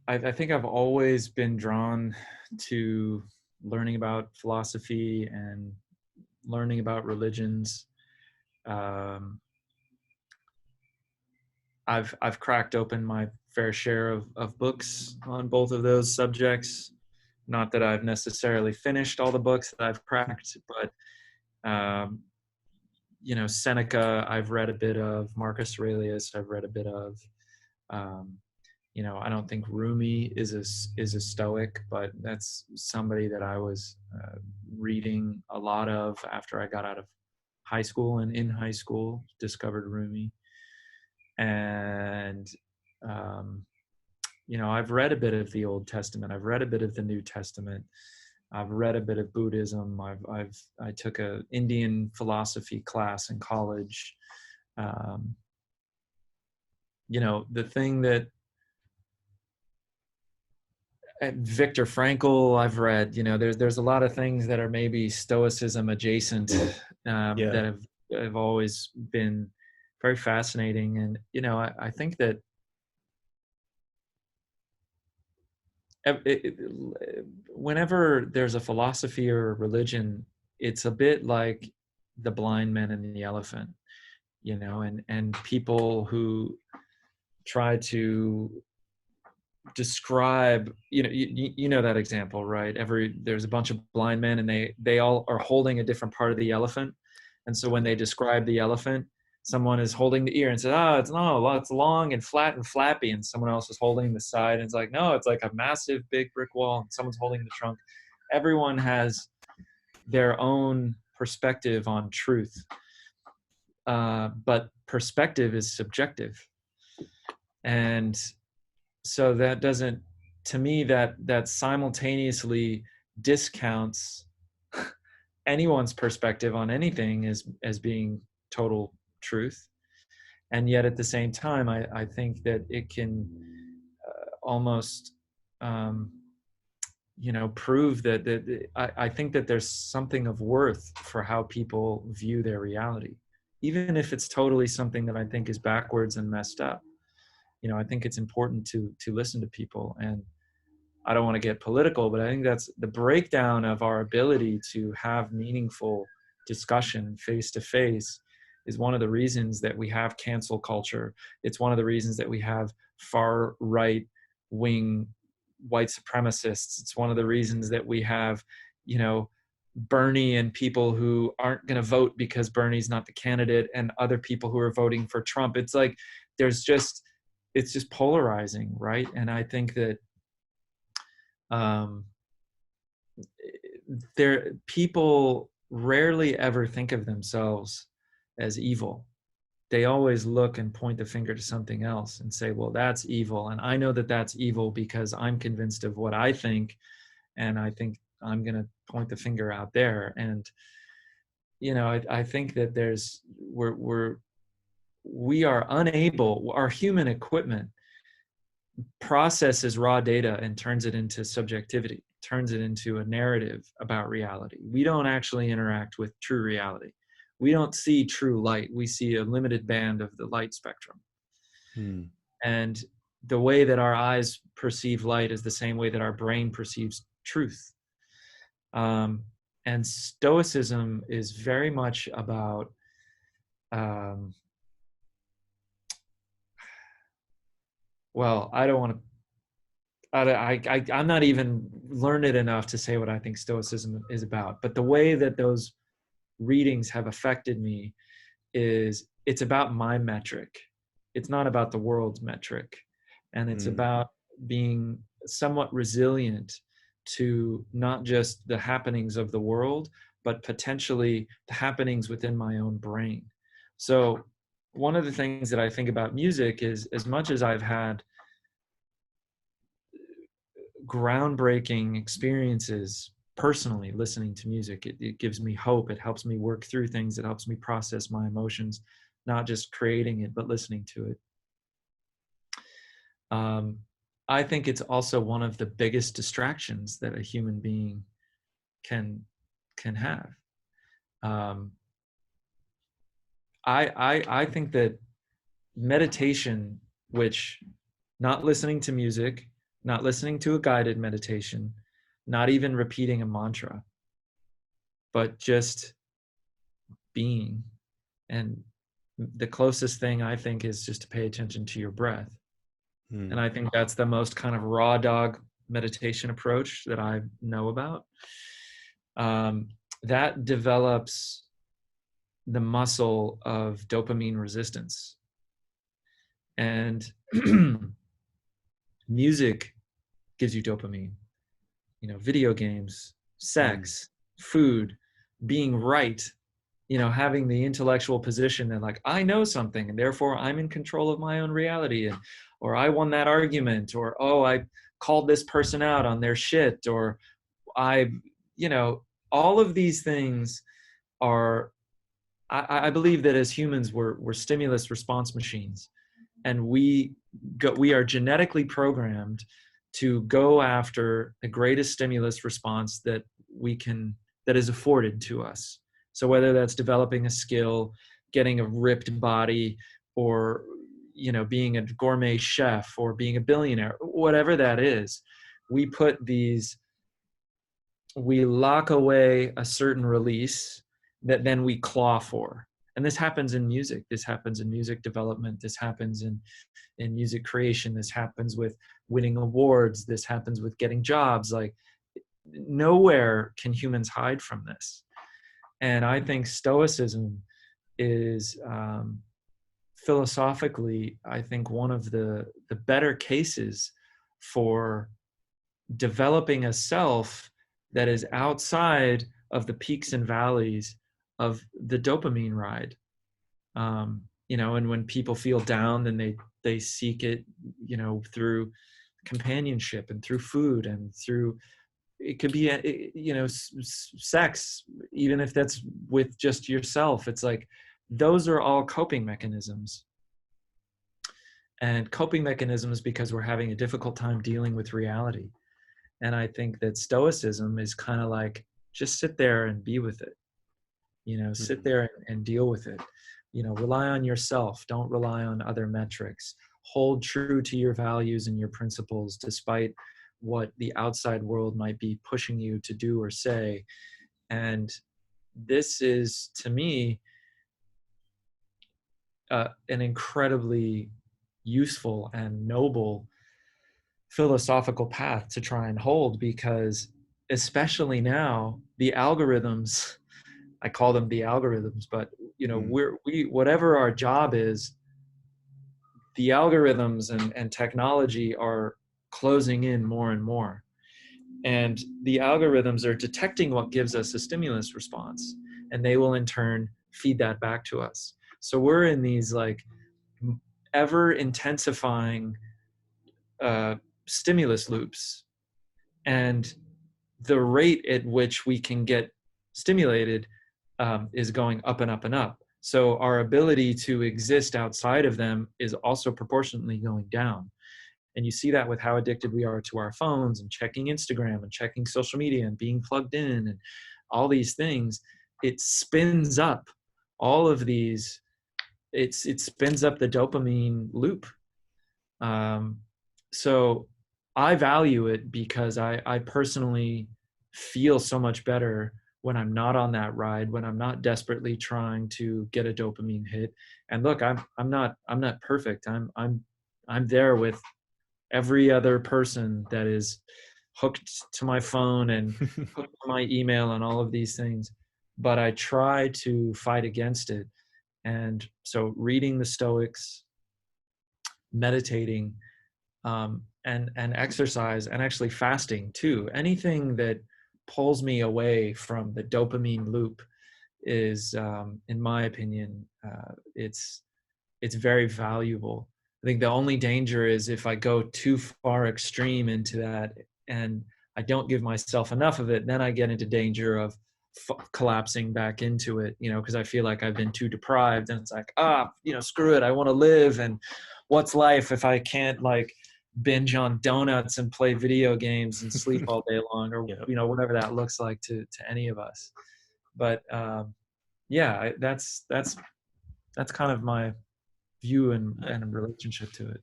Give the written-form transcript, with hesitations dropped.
I think I've always been drawn to learning about philosophy and learning about religions. Um, I've cracked open my fair share of books on both of those subjects. Not that I've necessarily finished all the books that I've cracked, but Seneca I've read a bit of, Marcus Aurelius I've read a bit of. Um, I don't think Rumi is a Stoic, but that's somebody that I was reading a lot of after I got out of high school, and in high school discovered Rumi. And I've read a bit of the Old Testament. I've read a bit of the New Testament. I've read a bit of Buddhism. I took a Indian philosophy class in college. The thing that Viktor Frankl I've read, there's a lot of things that are maybe Stoicism adjacent that have always been very fascinating. And, I think that whenever there's a philosophy or a religion, it's a bit like the blind man and the elephant, and people who try to describe, that example, right? There's a bunch of blind men and they all are holding a different part of the elephant. And so when they describe the elephant, someone is holding the ear and says, it's long and flat and flappy. And someone else is holding the side and it's like, no, it's like a massive big brick wall. And someone's holding the trunk. Everyone has their own perspective on truth. But perspective is subjective. And so that doesn't, to me, that simultaneously discounts anyone's perspective on anything as being total truth. And yet at the same time, I think that it can almost, prove that I think that there's something of worth for how people view their reality, even if it's totally something that I think is backwards and messed up. I think it's important to listen to people. And I don't want to get political, but I think that's the breakdown of our ability to have meaningful discussion face to face is one of the reasons that we have cancel culture. It's one of the reasons that we have far right wing white supremacists. It's one of the reasons that we have, Bernie and people who aren't going to vote because Bernie's not the candidate, and other people who are voting for Trump. It's like, it's just polarizing, right? And I think that people rarely ever think of themselves as evil. They always look and point the finger to something else and say, well, that's evil. And I know that that's evil because I'm convinced of what I think. And I think I'm going to point the finger out there. And, I think that we are unable, our human equipment processes raw data and turns it into subjectivity, turns it into a narrative about reality. We don't actually interact with true reality. We don't see true light. We see a limited band of the light spectrum. And the way that our eyes perceive light is the same way that our brain perceives truth. And Stoicism is very much about well, I don't want to, I'm not even learned enough to say what I think Stoicism is about, but the way that those readings have affected me is it's about my metric. It's not about the world's metric. And it's about being somewhat resilient to not just the happenings of the world, but potentially the happenings within my own brain. So one of the things that I think about music is, as much as I've had groundbreaking experiences personally listening to music, it gives me hope. It helps me work through things. It helps me process my emotions, not just creating it, but listening to it. I think it's also one of the biggest distractions that a human being can have. I think that meditation, which not listening to music, not listening to a guided meditation, not even repeating a mantra, but just being. And the closest thing I think is just to pay attention to your breath. And I think that's the most kind of raw dog meditation approach that I know about. That develops the muscle of dopamine resistance. And music gives you dopamine. Video games, sex, food, being right, having the intellectual position that like, I know something and therefore I'm in control of my own reality, or I won that argument, or, oh, I called this person out on their shit, or all of these things are, I believe that as humans, we're stimulus response machines, and we are genetically programmed to go after the greatest stimulus response that is afforded to us. So whether that's developing a skill, getting a ripped body, or being a gourmet chef, or being a billionaire, whatever that is, we lock away a certain release that then we claw for. And this happens in music. This happens in music development. This happens in music creation. This happens with winning awards. This happens with getting jobs. Like, nowhere can humans hide from this. And I think Stoicism is philosophically, I think, one of the better cases for developing a self that is outside of the peaks and valleys of the dopamine ride. And when people feel down, then they seek it, through companionship and through food and through, it could be, sex, even if that's with just yourself. It's like, those are all coping mechanisms. And coping mechanisms because we're having a difficult time dealing with reality. And I think that Stoicism is kind of like, just sit there and be with it. Sit there and deal with it. Rely on yourself. Don't rely on other metrics. Hold true to your values and your principles, despite what the outside world might be pushing you to do or say. And this is, to me, an incredibly useful and noble philosophical path to try and hold, because especially now, the algorithms, I call them the algorithms, but we whatever our job is, the algorithms and technology are closing in more and more. And the algorithms are detecting what gives us a stimulus response, and they will in turn feed that back to us. So we're in these like ever intensifying stimulus loops, and the rate at which we can get stimulated is going up and up and up. So our ability to exist outside of them is also proportionately going down. And you see that with how addicted we are to our phones and checking Instagram and checking social media and being plugged in and all these things. It spins up all of these. It spins up the dopamine loop. So I value it because I personally feel so much better when I'm not on that ride, when I'm not desperately trying to get a dopamine hit. And look, I'm not perfect. I'm there with every other person that is hooked to my phone and hooked to my email and all of these things. But I try to fight against it. And so reading the Stoics, meditating, and exercise, and actually fasting too. Anything that pulls me away from the dopamine loop is, in my opinion, it's very valuable. I think the only danger is if I go too far extreme into that and I don't give myself enough of it, then I get into danger of collapsing back into it, because I feel like I've been too deprived, and it's like, screw it. I want to live. And what's life if I can't like binge on donuts and play video games and sleep all day long, or, whatever that looks like to any of us. But that's kind of my view and relationship to it.